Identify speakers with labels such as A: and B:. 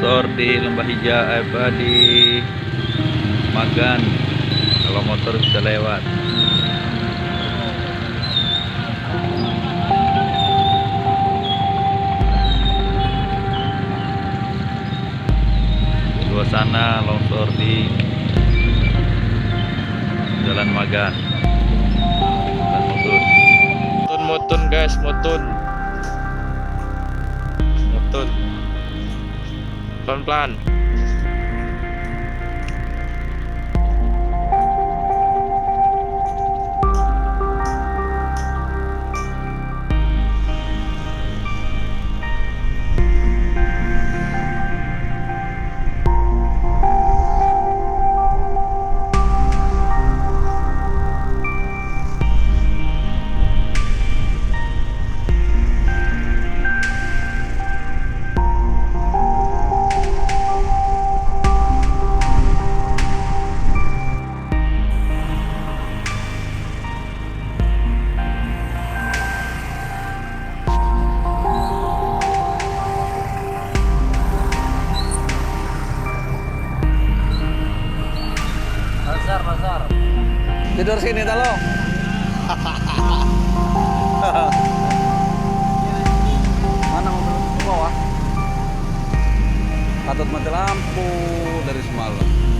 A: longsor di Lembah Hijau di Magan. Kalau motor bisa lewat. Suasana longsor di Jalan Magan. Mutun guys, mutun pelan-pelan.
B: Pasar.
A: Tidur sini tolong.
B: Mana mobil ke bawah?
A: Patut mati lampu dari semalam.